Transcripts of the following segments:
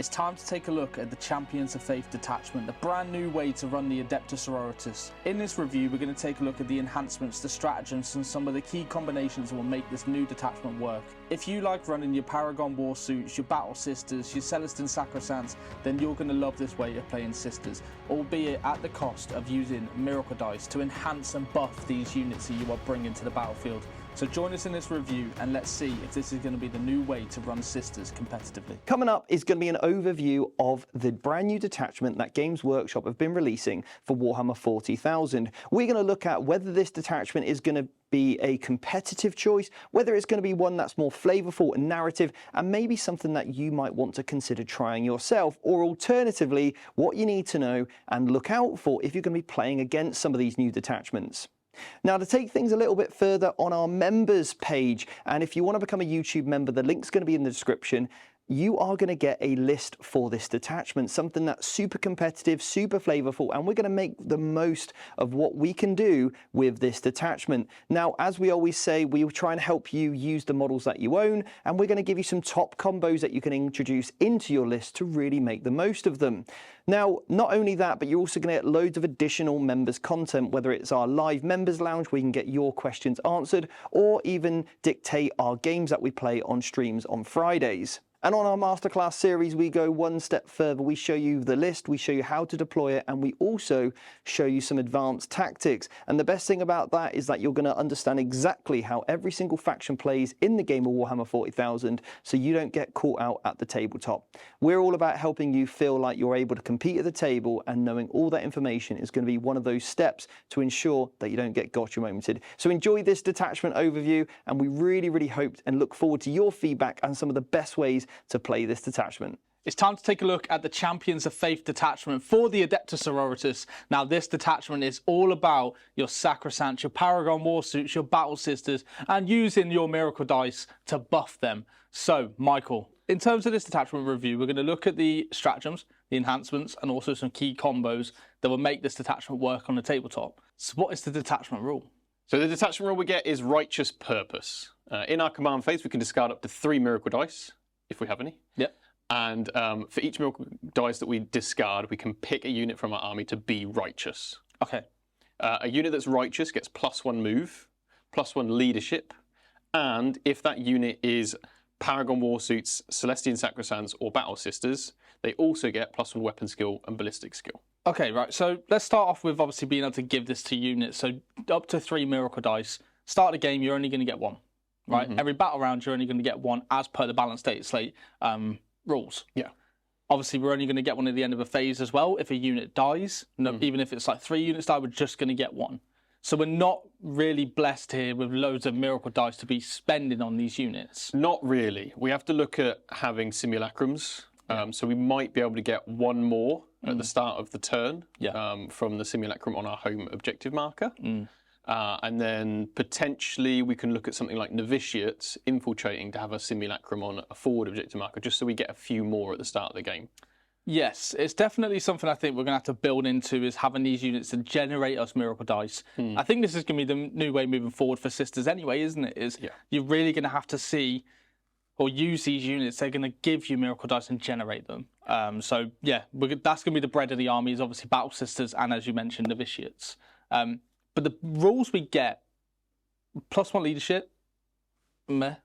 It's time to take a look at the Champions of Faith Detachment, a brand new way to run the Adepta Sororitas. In this review, we're going to take a look at the enhancements, the stratagems, and some of the key combinations that will make this new detachment work. If you like running your Paragon War Suits, your Battle Sisters, your Celestine Sacrosancts, then you're going to love this way of playing Sisters, albeit at the cost of using Miracle Dice to enhance and buff these units that you are bringing to the battlefield. So join us in this review and let's see if this is going to be the new way to run Sisters competitively. Coming up is going to be an overview of the brand new detachment that Games Workshop have been releasing for Warhammer 40,000. We're going to look at whether this detachment is going to be a competitive choice, whether it's going to be one that's more flavorful and narrative, and maybe something that you might want to consider trying yourself, or alternatively, what you need to know and look out for if you're going to be playing against some of these new detachments. Now, to take things a little bit further on our members page, and if you want to become a YouTube member, the link's going to be in the description. You are going to get a list for this detachment, something that's super competitive, super flavorful, and we're going to make the most of what we can do with this detachment. Now, as we always say, we will try and help you use the models that you own, and we're going to give you some top combos that you can introduce into your list to really make the most of them. Now, not only that, but you're also going to get loads of additional members content, whether it's our live members lounge where you can get your questions answered, or even dictate our games that we play on streams on Fridays. And on our masterclass series, we go one step further. We show you the list, we show you how to deploy it, and we also show you some advanced tactics. And the best thing about that is that you're going to understand exactly how every single faction plays in the game of Warhammer 40,000, so you don't get caught out at the tabletop. We're all about helping you feel like you're able to compete at the table, and knowing all that information is going to be one of those steps to ensure that you don't get gotcha momented. So enjoy this detachment overview, and we really hope and look forward to your feedback and some of the best ways to play this detachment. It's time to take a look at the Champions of Faith detachment for the Adepta Sororitas. Now, this detachment is all about your Sacrosancts, your Paragon War Suits, your Battle Sisters, and using your Miracle Dice to buff them. So, Michael, in terms of this detachment review, we're going to look at the stratagems, the enhancements, and also some key combos that will make this detachment work on the tabletop. So what is the detachment rule? So the detachment rule we get is Righteous Purpose. In our command phase, we can discard up to 3 Miracle Dice, if we have any. Yep. And for each Miracle Dice that we discard, we can pick a unit from our army to be righteous. Okay. A unit that's righteous gets +1 move, +1 leadership, and if that unit is Paragon War Suits, Celestine Sacrosancts, or Battle Sisters, they also get +1 weapon skill and ballistic skill. Okay, right. So let's start off with obviously being able to give this to units. So up to 3 Miracle Dice. Start the game, you're only going to get 1. Right, every battle round you're only going to get 1 as per the balanced data slate rules. Yeah. Obviously, we're only going to get 1 at the end of a phase as well. If a unit dies, even if it's like 3 units die, we're just going to get 1. So we're not really blessed here with loads of Miracle Dice to be spending on these units. Not really. We have to look at having simulacrums. So we might be able to get 1 more at the start of the turn from the simulacrum on our home objective marker. And then potentially we can look at something like novitiates infiltrating to have a simulacrum on a forward objective marker, just so we get a few more at the start of the game. Yes, it's definitely something I think we're going to have to build into, is having these units to generate us Miracle Dice. I think this is going to be the new way moving forward for Sisters anyway, isn't it? You're really going to have to see or use these units. They're going to give you Miracle Dice and generate them. So yeah, that's going to be the bread of the army, is obviously Battle Sisters and, as you mentioned, novitiates. But the rules we get, +1 leadership, meh.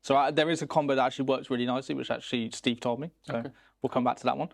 So there is a combo that actually works really nicely, which actually Steve told me. So we'll come back to that one.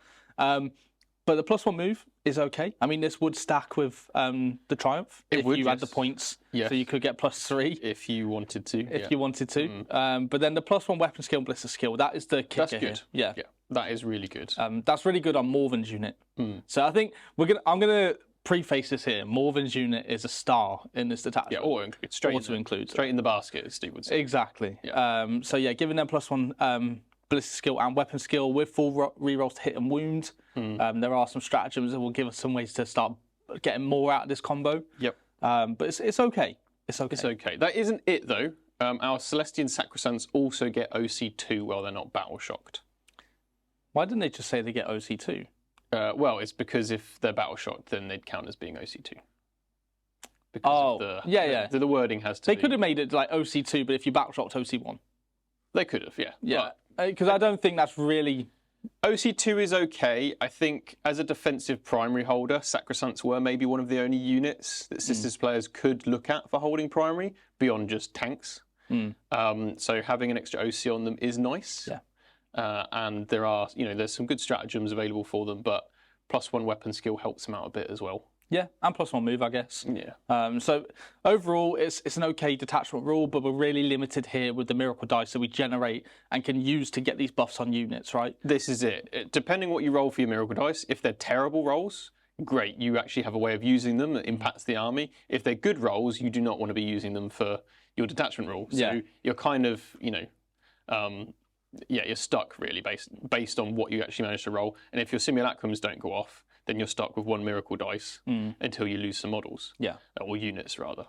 But the +1 move is okay. I mean, this would stack with the Triumph if you had the points. Yes. So you could get +3. If you wanted to. If you wanted to. But then the +1 weapon skill and ballistic skill, that is the kicker. That's good. Here. Yeah, that is really good. That's really good on Morven's unit. So I think I'm going to preface this here. Morven's unit is a star in this detachment. Yeah, auto-include. Straight in the basket, as Steve would say. Exactly. Yeah. So yeah, giving them +1 ballistic skill and weapon skill with full rerolls to hit and wound. There are some stratagems that will give us some ways to start getting more out of this combo. Yep. But it's okay. It's okay. It's okay. That isn't it, though. Our Celestine Sacrosancts also get OC2 while they're not battle shocked. Why didn't they just say they get OC2? Well, it's because if they're battle shocked, then they'd count as being OC2. Because of the wording has to They could have made it like OC2, but if you battle shocked, OC1. They could have, yeah. Yeah. Because I don't think that's really OC2 is okay. I think as a defensive primary holder, Sacrosancts were maybe one of the only units that Sisters players could look at for holding primary beyond just tanks. So having an extra OC on them is nice. Yeah. And there are, there's some good stratagems available for them, but +1 weapon skill helps them out a bit as well. Yeah, and +1 move, I guess. Yeah. So overall, it's an okay detachment rule, but we're really limited here with the miracle dice that we generate and can use to get these buffs on units, right? This is it. Depending what you roll for your miracle dice, if they're terrible rolls, great, you actually have a way of using them that impacts the army. If they're good rolls, you do not want to be using them for your detachment rule. So you're kind of, you're stuck really based on what you actually manage to roll. And if your simulacrums don't go off, then you're stuck with 1 miracle dice until you lose some models. Yeah. Or units, rather.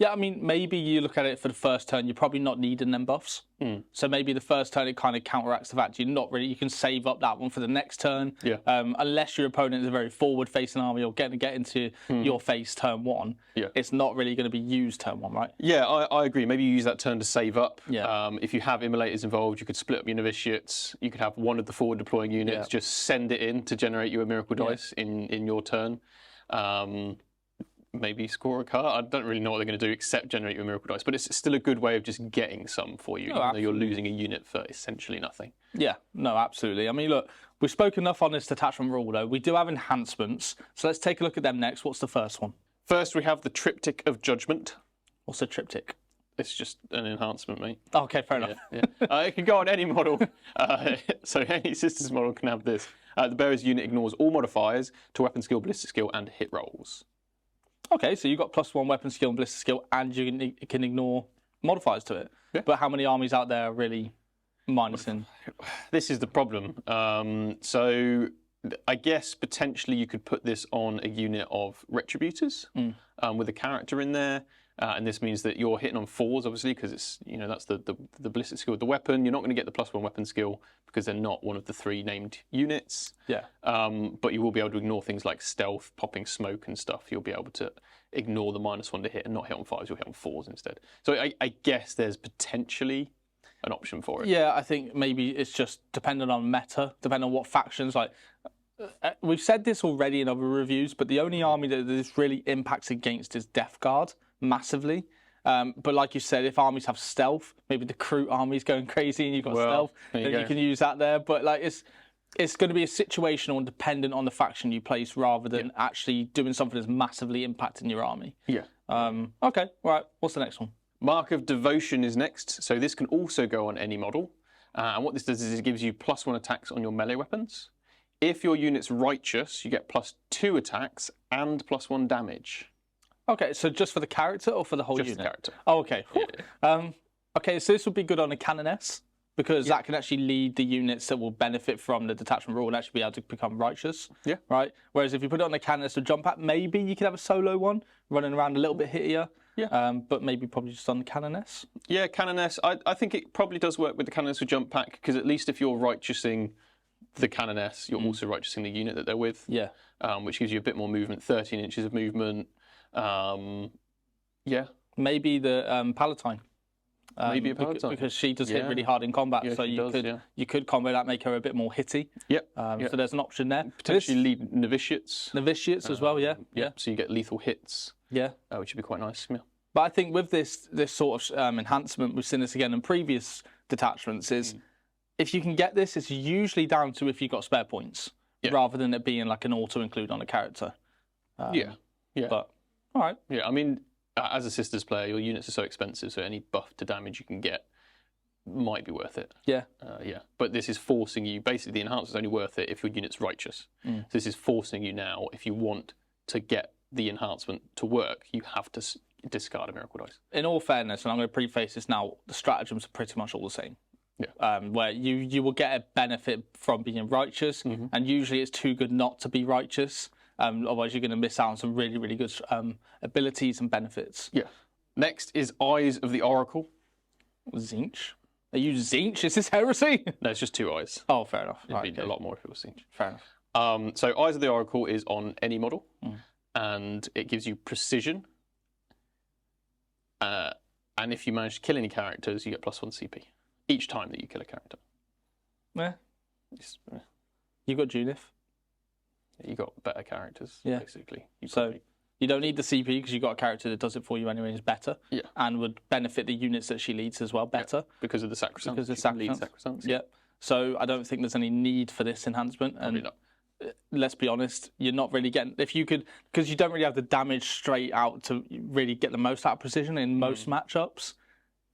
Yeah, I mean, maybe you look at it for the first turn, you're probably not needing them buffs. So maybe the first turn, it kind of counteracts the fact you're not really, you can save up that one for the next turn. Yeah. Unless your opponent is a very forward-facing army or get into your face turn 1, it's not really going to be used turn 1, right? Yeah, I agree. Maybe you use that turn to save up. Yeah. If you have immolators involved, you could split up your novitiates. You could have one of the forward deploying units, just send it in to generate you a miracle dice in your turn. Maybe score a card. I don't really know what they're going to do except generate you a miracle dice, but it's still a good way of just getting some for you, even though you're losing a unit for essentially nothing. Yeah, no, absolutely. I mean, look, we've spoken enough on this detachment rule, though. We do have enhancements, so let's take a look at them next. What's the first one? First, we have the Triptych of Judgment. What's a triptych? It's just an enhancement, mate. Okay, fair enough. It can go on any model, so any Sisters model can have this. The bearer's unit ignores all modifiers to weapon skill, ballistic skill, and hit rolls. Okay, so you've got +1 weapon skill and ballistic skill, and you can ignore modifiers to it. Yeah. But how many armies out there are really minusing? This is the problem. So I guess potentially you could put this on a unit of Retributors with a character in there. And this means that you're hitting on 4s, obviously, because it's that's the ballistic skill of the weapon. You're not going to get the +1 weapon skill because they're not one of the 3 named units. Yeah. But you will be able to ignore things like stealth, popping smoke, and stuff. You'll be able to ignore the -1 to hit and not hit on 5s. You'll hit on 4s instead. So I guess there's potentially an option for it. Yeah, I think maybe it's just dependent on meta, depending on what factions. Like we've said this already in other reviews, but the only army that this really impacts against is Death Guard. Massively. But like you said, if armies have stealth, maybe the Kroot army's going crazy and you've got stealth, then you can use that there. But like it's going to be a situational and dependent on the faction you place rather than actually doing something that's massively impacting your army. Yeah. Okay, all right. What's the next one? Mark of Devotion is next. So this can also go on any model. And what this does is it gives you +1 attacks on your melee weapons. If your unit's righteous, you get +2 attacks and +1 damage. Okay, so just for the character or for the whole unit? Just the character. Oh, okay. Yeah. Okay, so this would be good on a Canoness because that can actually lead the units that will benefit from the detachment rule and actually be able to become righteous. Yeah. Right? Whereas if you put it on a Canoness to jump at, maybe you could have a solo one running around a little bit hittier. Yeah. But maybe probably just on the Canoness. Yeah, Canoness. I think it probably does work with the Canoness with jump pack because at least if you're righteousing the Canoness, you're also righteousing the unit that they're with. Yeah. Which gives you a bit more movement, 13 inches of movement. Maybe the Palatine. Maybe a Palatine. Because she does hit really hard in combat, so you could combo that, make her a bit more hitty. Yep. So there's an option there. Potentially lead novitiates. Novitiates as well, yeah. So you get lethal hits. Yeah. Which would be quite nice. Yeah. But I think with this sort of enhancement, we've seen this again in previous detachments, is if you can get this, it's usually down to if you've got spare points, rather than it being like an auto-include on a character. Yeah. But, all right. Yeah, I mean, as a Sisters player, your units are so expensive, so any buff to damage you can get might be worth it. Yeah. But this is forcing you, basically the enhancement's only worth it if your unit's righteous. So this is forcing you now, if you want to get the enhancement to work, you have to discard a miracle dice. In all fairness, and I'm going to preface this now, the stratagems are pretty much all the same. Yeah. Where you will get a benefit from being righteous, and usually it's too good not to be righteous. Otherwise, you're going to miss out on some really, really good abilities and benefits. Yeah. Next is Eyes of the Oracle. Zinch? Are you Zinch? Is this heresy? No, it's just 2 eyes. Oh, fair enough. It'd be a lot more if it was Zinch. Fair enough. So Eyes of the Oracle is on any model, and it gives you precision. And if you manage to kill any characters, you get +1 CP each time that you kill a character. Yeah. You got Junith. You got better characters, basically. You don't need the CP because you've got a character that does it for you anyway and is better. Yeah. And would benefit the units that she leads as well better. Yeah, because of the Sacrosanct. Because of Sacrosanct. Yeah. So I don't think there's any need for this enhancement. Probably not. Let's be honest, you're not really getting, if you could, because you don't really have the damage straight out to really get the most out of precision in most matchups.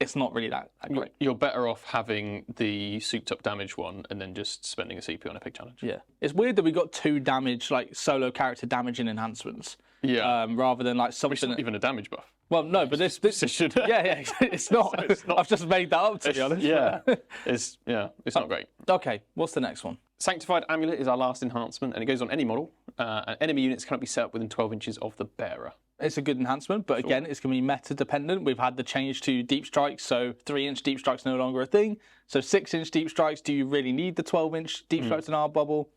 It's not really that great. You're better off having the souped up damage one and then just spending a CP on Epic Challenge. Yeah. It's weird that we got 2 damage, like solo character damaging enhancements. Yeah. Rather than like something. It's not even a damage buff. Well, no, but this should. Yeah, it's not. It's not. I've just made that up, to be honest. Yeah. It's not great. Okay, what's the next one? Sanctified Amulet is our last enhancement, and it goes on any model. And enemy units cannot be set up within 12 inches of the bearer. It's a good enhancement, but again, it's going to be meta dependent. We've had the change to deep strikes, so 3-inch deep strikes no longer a thing. So 6-inch deep strikes, do you really need the 12-inch deep strikes in our bubble?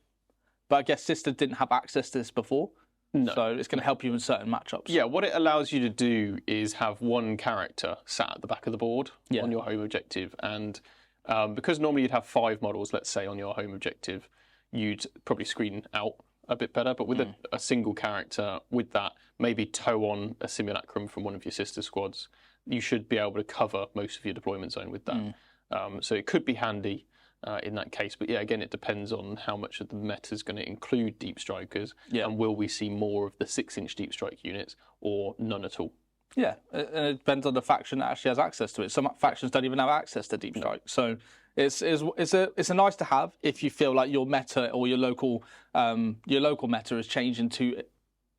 But I guess Sister didn't have access to this before. No. So it's going to help you in certain matchups. Yeah, what it allows you to do is have one character sat at the back of the board on your home objective. And because normally you'd have 5 models, let's say, on your home objective, you'd probably screen out a bit better. But with a single character, with that, maybe tow on a simulacrum from one of your sister squads, you should be able to cover most of your deployment zone with that. So it could be handy in that case. But yeah, again, it depends on how much of the meta is going to include deep strikers, and will we see more of the 6-inch deep strike units or none at all? Yeah, and it depends on the faction that actually has access to it. Some factions don't even have access to deep strike, so it's a nice to have if you feel like your meta or your local meta is changing to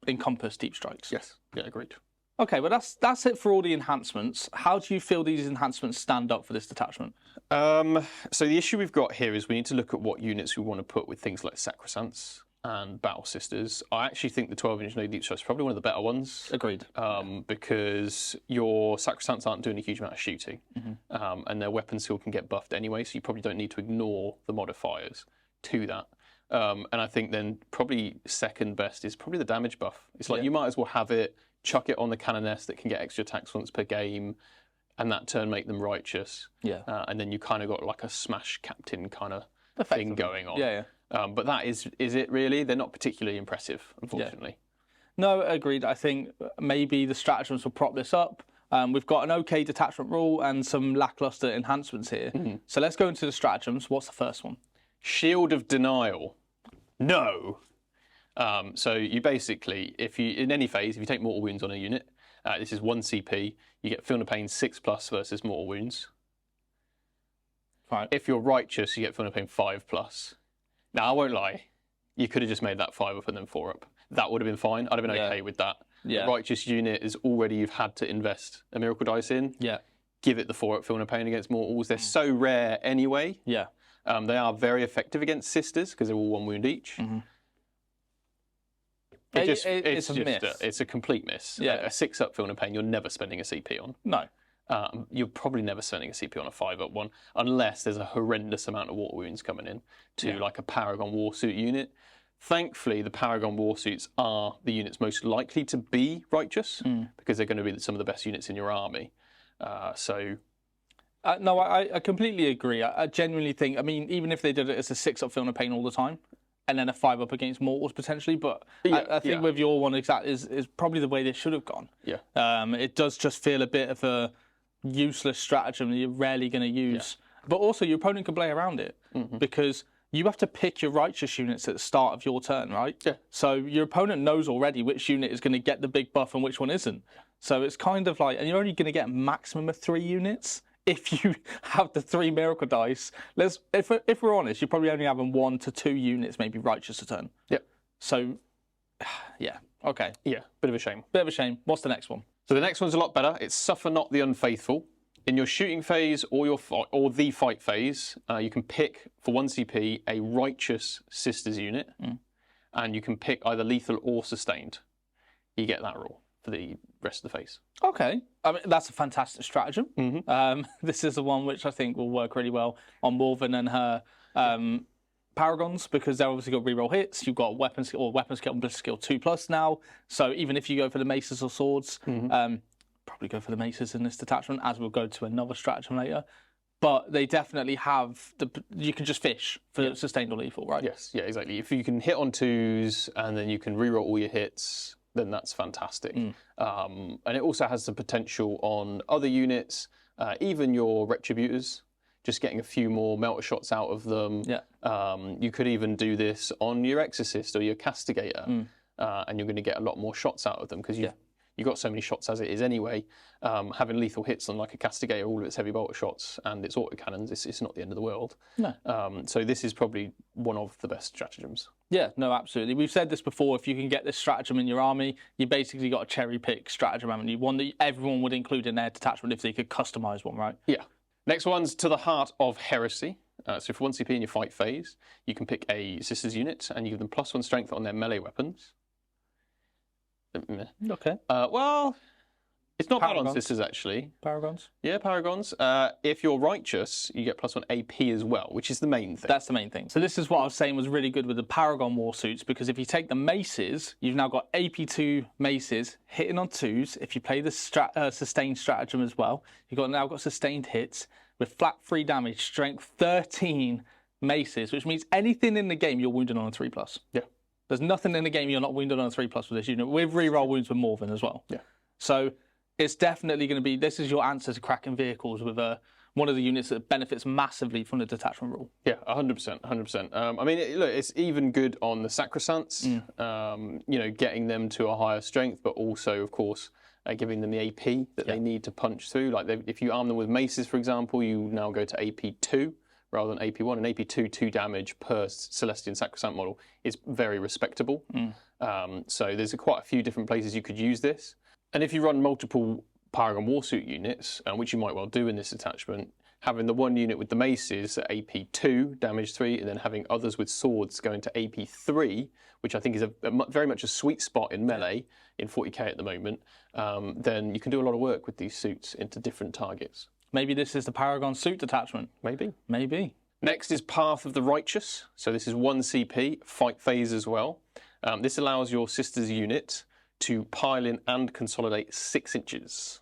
encompass deep strikes. Yes, yeah, agreed. Okay, well that's it for all the enhancements. How do you feel these enhancements stand up for this detachment? So the issue we've got here is we need to look at what units we want to put with things like Sacrosancts and Battle Sisters. I actually think the 12-inch no deep strike is probably one of the better ones. Agreed. Because your Sacrosancts aren't doing a huge amount of shooting, and their weapon skill can get buffed anyway, so you probably don't need to ignore the modifiers to that. And I think then probably second best is probably the damage buff. It's like you might as well have it, chuck it on the Canoness that can get extra attacks once per game, and that turn make them righteous. Yeah. And then you kind of got like a smash captain kind of thing going on. Yeah, yeah. But that is it really? They're not particularly impressive, unfortunately. Yeah. No, agreed. I think maybe the stratagems will prop this up. We've got an okay detachment rule and some lackluster enhancements here. So let's go into the stratagems. What's the first one? Shield of Denial. No. So you basically, in any phase, if you take mortal wounds on a unit, this is 1 CP, you get Feel No Pain 6+ versus mortal wounds. Right. If you're righteous, you get Feel No Pain 5+. Now, I won't lie, you could have just made that 5 up and then 4 up. That would have been fine. I'd have been okay with that. Yeah. The righteous unit is already you've had to invest a miracle dice in. Yeah. Give it the 4 up Feel No Pain against mortals. They're so rare anyway. Yeah. They are very effective against sisters because they're all 1 wound each. It's a miss. It's a complete miss. Yeah. A 6-up Feel No Pain, you're never spending a CP on. No. You're probably never spending a CP on a 5-up one unless there's a horrendous amount of water wounds coming in to like a Paragon Warsuit unit. Thankfully, the Paragon Warsuits are the units most likely to be righteous because they're going to be some of the best units in your army. No, I completely agree. I genuinely think, I mean, even if they did it as a 6-up Feel No Pain all the time, and then a 5-up against mortals potentially, but I think with your one exactly is probably the way they should have gone. Yeah. It does just feel a bit of a useless stratagem that you're rarely going to use. But also your opponent can play around it because you have to pick your righteous units at the start of your turn, right? Yeah. So your opponent knows already which unit is going to get the big buff and which one isn't. So it's kind of like, and you're only going to get a maximum of 3 units. If you have the 3 miracle dice, if we're honest, you're probably only having 1 to 2 units maybe righteous a turn. Yep. So, yeah, okay. Yeah, bit of a shame. Bit of a shame. What's the next one? So the next one's a lot better. It's Suffer Not the Unfaithful. In your shooting phase or the fight phase, you can pick for 1 CP a righteous sisters unit, and you can pick either lethal or sustained. You get that rule for the rest of the phase. Okay, I mean that's a fantastic stratagem. This is the one which I think will work really well on Morven and her Paragons because they've obviously got reroll hits. You've got weapon skill and ballistic skill 2+ now. So even if you go for the maces or swords, probably go for the maces in this detachment, as we'll go to another stratagem later. but they definitely have you can just fish for sustained or lethal, right? Yes, yeah, exactly. If you can hit on 2s and then you can reroll all your hits, then that's fantastic. And it also has the potential on other units, even your Retributors, just getting a few more melter shots out of them. You could even do this on your Exorcist or your Castigator, and you're going to get a lot more shots out of them because you've got so many shots as it is anyway. Having lethal hits on like a Castigator, all of its heavy bolter shots and its autocannons, it's not the end of the world. No. So this is probably one of the best stratagems. Yeah, no, absolutely. We've said this before. If you can get this stratagem in your army, you basically got a cherry pick stratagem, haven't you? One that everyone would include in their detachment if they could customize one, right? Yeah. Next one's To the Heart of Heresy. So for 1 CP in your fight phase, you can pick a Sisters unit and you give them +1 strength on their melee weapons. Okay. Well, it's not bad on Paragons. Sisters, actually. Paragons? Yeah, Paragons. If you're righteous, you get +1 AP as well, which is the main thing. That's the main thing. So this is what I was saying was really good with the Paragon Warsuits, because if you take the maces, you've now got AP2 maces hitting on 2s. If you play the sustained stratagem as well, you've now got sustained hits with flat 3 damage, strength 13 maces, which means anything in the game you're wounded on a 3+. Yeah. There's nothing in the game you're not wounded on a 3+ with this unit, with reroll wounds with Morven as well. Yeah. So it's definitely going to be, this is your answer to cracking vehicles with one of the units that benefits massively from the detachment rule. Yeah, 100%, 100%. I mean, look, it's even good on the Sacrosants, you know, getting them to a higher strength, but also, of course, giving them the AP that they need to punch through. Like if you arm them with maces, for example, you now go to AP2 rather than AP1. And AP2, 2 damage per Celestian Sacrosant model is very respectable. So there's quite a few different places you could use this. And if you run multiple Paragon Warsuit units, which you might well do in this attachment, having the one unit with the maces at AP2, damage 3, and then having others with swords going to AP3, which I think is very much a sweet spot in melee in 40k at the moment, then you can do a lot of work with these suits into different targets. Maybe this is the Paragon Suit detachment. Maybe. Maybe. Next is Path of the Righteous. So this is 1 CP, fight phase as well. This allows your Sisters unit to pile in and consolidate 6 inches.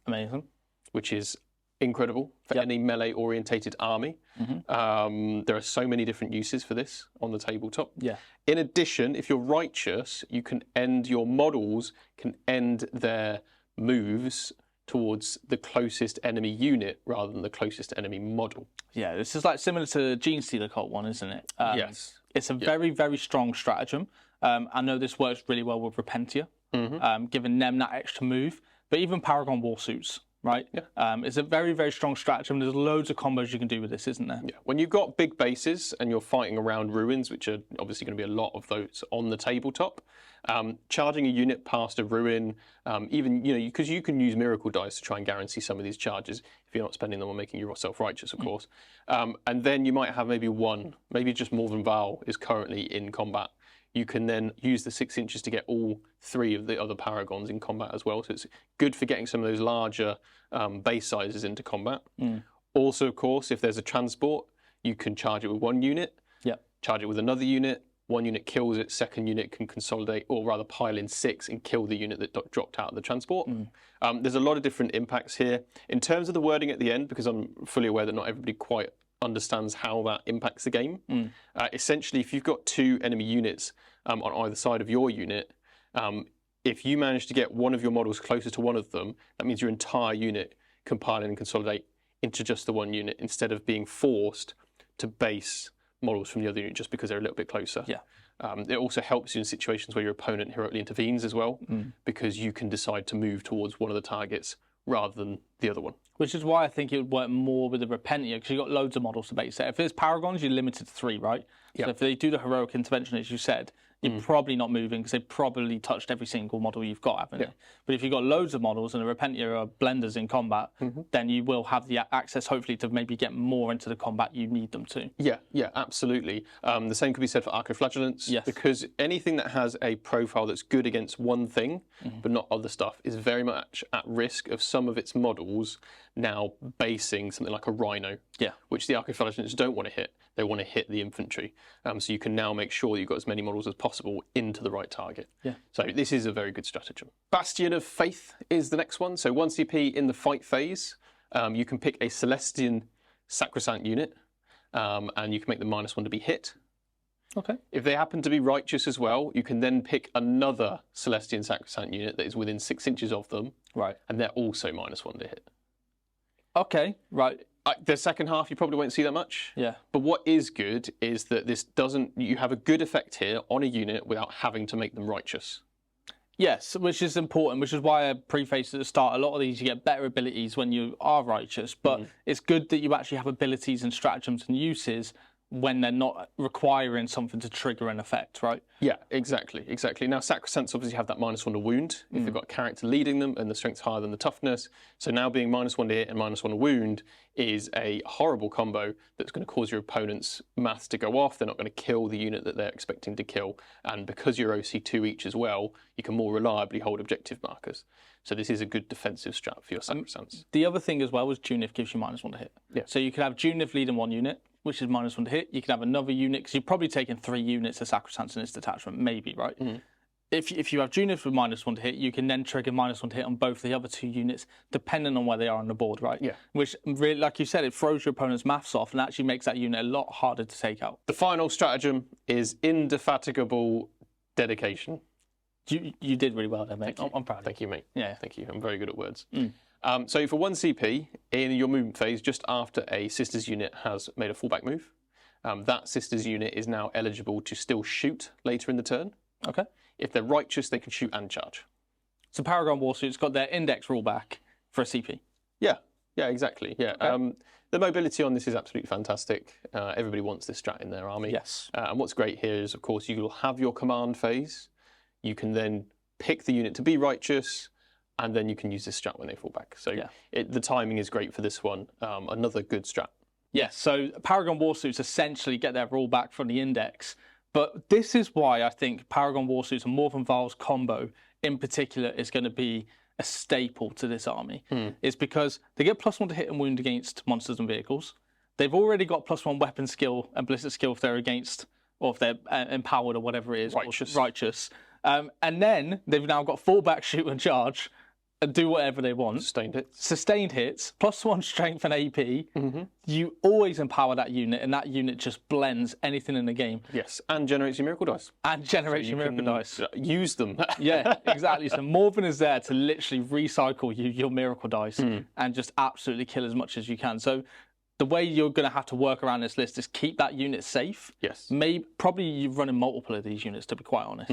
Amazing. Which is incredible for any melee-orientated army. There are so many different uses for this on the tabletop. Yeah. In addition, if you're righteous, you can your models can end their moves towards the closest enemy unit rather than the closest enemy model. Yeah, this is like similar to the Genestealer Cult one, isn't it? Yes. It's a very, very strong stratagem. I know this works really well with Repentia, giving them that extra move. But even Paragon Warsuits, right? Yeah. It's a very, very strong stratagem. There's loads of combos you can do with this, isn't there? Yeah. When you've got big bases and you're fighting around ruins, which are obviously going to be a lot of those on the tabletop, charging a unit past a ruin, even, you know, because you can use miracle dice to try and guarantee some of these charges if you're not spending them on making yourself righteous, of course. And then you might have maybe just Morven Val is currently in combat. You can then use the 6 inches to get all 3 of the other Paragons in combat as well. So it's good for getting some of those larger base sizes into combat. Also, of course, if there's a transport, you can charge it with 1 unit, charge it with another unit. 1 unit kills it, 2nd unit can consolidate, or rather pile in 6 and kill the unit that dropped out of the transport. There's a lot of different impacts here. In terms of the wording at the end, because I'm fully aware that not everybody quite understands how that impacts the game. Essentially, if you've got 2 enemy units on either side of your unit, if you manage to get one of your models closer to one of them, that means your entire unit can pile in and consolidate into just the 1 unit instead of being forced to base models from the other unit just because they're a little bit closer. Yeah. It also helps you in situations where your opponent heroically intervenes as well, because you can decide to move towards one of the targets rather than the other one. Which is why I think it would work more with the Repentia, because you've got loads of models to base it. If there's Paragons, you're limited to 3, right? Yeah. So if they do the heroic intervention, as you said, you're probably not moving because they've probably touched every single model you've got, haven't they? But if you've got loads of models and the Repentia are blenders in combat, then you will have the access, hopefully, to maybe get more into the combat you need them to. Yeah, absolutely. The same could be said for Archoflagellants, because anything that has a profile that's good against one thing, but not other stuff, is very much at risk of some of its models now basing something like a Rhino, which the Archoflagellants don't want to hit. They want to hit the infantry. So you can now make sure you've got as many models as possible into the right target. So this is a very good stratagem. Bastion of Faith is the next one. So 1 CP in the fight phase. You can pick a Celestian Sacrosanct unit, and you can make them -1 to be hit. Okay. If they happen to be righteous as well, you can then pick another Celestian Sacrosanct unit that is within 6 inches of them, Right. and they're also -1 to hit. Okay. Right. The second half, you probably won't see that much. Yeah. But what is good is that this doesn't. You have a good effect here on a unit without having to make them righteous. Yes, which is important, which is why I prefaced at the start, a lot of these you get better abilities when you are righteous, but it's good that you actually have abilities and stratagems and uses when they're not requiring something to trigger an effect, right? Yeah, exactly. Now, Sacrosancts obviously have that -1 to wound if they've got a character leading them and the strength's higher than the toughness. So now being -1 to hit and -1 to wound is a horrible combo that's going to cause your opponent's maths to go off. They're not going to kill the unit that they're expecting to kill. And because you're OC2 each as well, you can more reliably hold objective markers. So this is a good defensive strat for your Sacrosancts. The other thing as well is Junif gives you -1 to hit. Yeah. So you could have Junif leading one unit, which is -1 to hit. You can have another unit, because you're probably taking 3 units of Sacrosancts in this detachment, maybe, right? If you have Junif with -1 to hit, you can then trigger -1 to hit on both the other 2 units, depending on where they are on the board, right? Yeah. Which, really, like you said, it throws your opponent's maths off and actually makes that unit a lot harder to take out. The final stratagem is Indefatigable Dedication. You did really well there, mate. I'm proud of you. Thank you, mate. Yeah. Thank you. I'm very good at words. So for 1 CP, in your movement phase, just after a Sisters unit has made a fallback move, that Sisters unit is now eligible to still shoot later in the turn. Okay. If they're righteous, they can shoot and charge. So Paragon Warsuit's got their index rule back for a CP. Yeah, exactly. Yeah. Okay. The mobility on this is absolutely fantastic. Everybody wants this strat in their army. Yes. And what's great here is, of course, you will have your command phase. You can then pick the unit to be righteous, and then you can use this strat when they fall back. So the timing is great for this one. Another good strat. Yes, so Paragon Warsuits essentially get their rule back from the index. But this is why I think Paragon Warsuits and Morven Vials combo in particular is going to be a staple to this army. It's because they get +1 to hit and wound against monsters and vehicles. They've already got +1 weapon skill and ballistic skill if they're against, or if they're empowered or whatever it is. Righteous. And then they've now got fallback, shoot and charge and do whatever they want. Sustained hits, +1 strength and AP. You always empower that unit, and that unit just blends anything in the game. Yes, and generates your miracle dice. Use them. Yeah, exactly. So Morven is there to literally recycle your miracle dice and just absolutely kill as much as you can. So the way you're going to have to work around this list is keep that unit safe. Yes. Probably you're running multiple of these units, to be quite honest.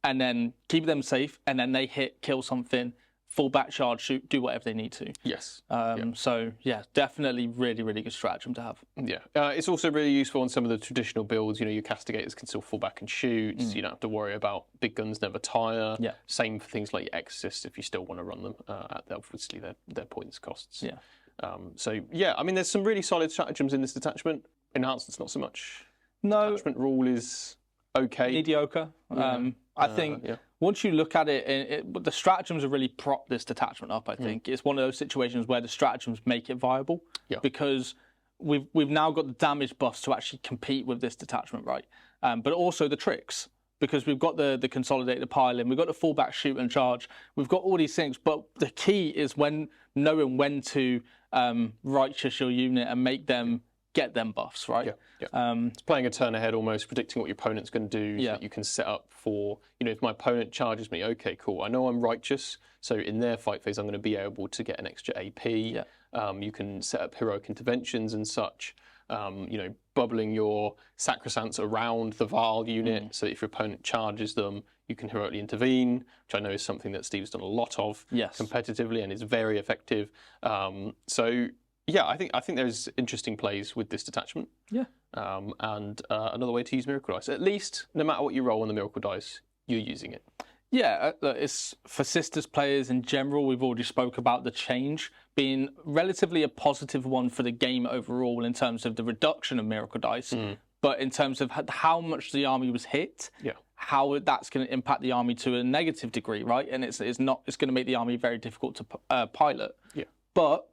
And then keep them safe, and then they hit, kill something, full back charge, shoot, do whatever they need to. Yes. So, yeah, definitely really, really good stratagem to have. Yeah. It's also really useful on some of the traditional builds. You know, your Castigators can still fall back and shoot. You don't have to worry about big guns never tire. Yeah. Same for things like your Exorcists if you still want to run them at obviously their points costs. Yeah. So, yeah, I mean, there's some really solid stratagems in this detachment. Enhancements, not so much. No. Detachment Rule is okay. Mediocre. I think once you look at it, the stratagems have really propped this detachment up, I think. It's one of those situations where the stratagems make it viable because we've now got the damage buffs to actually compete with this detachment, right? But also the tricks, because we've got the consolidated pile-in, we've got the fallback, shoot and charge, we've got all these things, but the key is knowing when to righteous your unit and make them get them buffs, right? It's playing a turn ahead almost, predicting what your opponent's going to do so that you can set up for, if my opponent charges me, okay, cool, I know I'm righteous, so in their fight phase I'm going to be able to get an extra AP. You can set up heroic interventions and such, bubbling your Sacrosancts around the Vial unit, so if your opponent charges them, you can heroically intervene, which I know is something that Steve's done a lot of competitively and is very effective. Yeah, I think there's interesting plays with this detachment. Yeah. And another way to use Miracle Dice. At least, no matter what you roll on the Miracle Dice, you're using it. Yeah, it's for Sisters players in general. We've already spoke about the change being relatively a positive one for the game overall in terms of the reduction of Miracle Dice, but in terms of how much the army was hit, how that's going to impact the army to a negative degree, right? And it's going to make the army very difficult to pilot. Yeah. But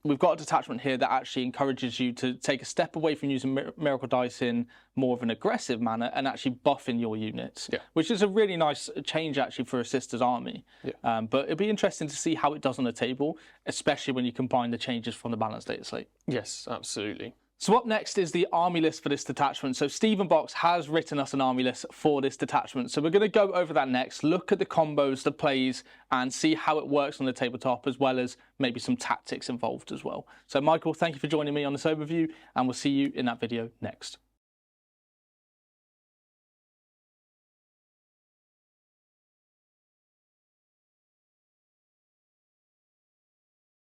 we've got a detachment here that actually encourages you to take a step away from using Miracle Dice in more of an aggressive manner and actually buffing your units, which is a really nice change actually for a Sisters army. But it'll be interesting to see how it does on the table, especially when you combine the changes from the balanced data slate. Yes, absolutely. So up next is the army list for this detachment. So Stephen Box has written us an army list for this detachment. So we're going to go over that next, look at the combos, the plays, and see how it works on the tabletop, as well as maybe some tactics involved as well. So Michael, thank you for joining me on this overview, and we'll see you in that video next.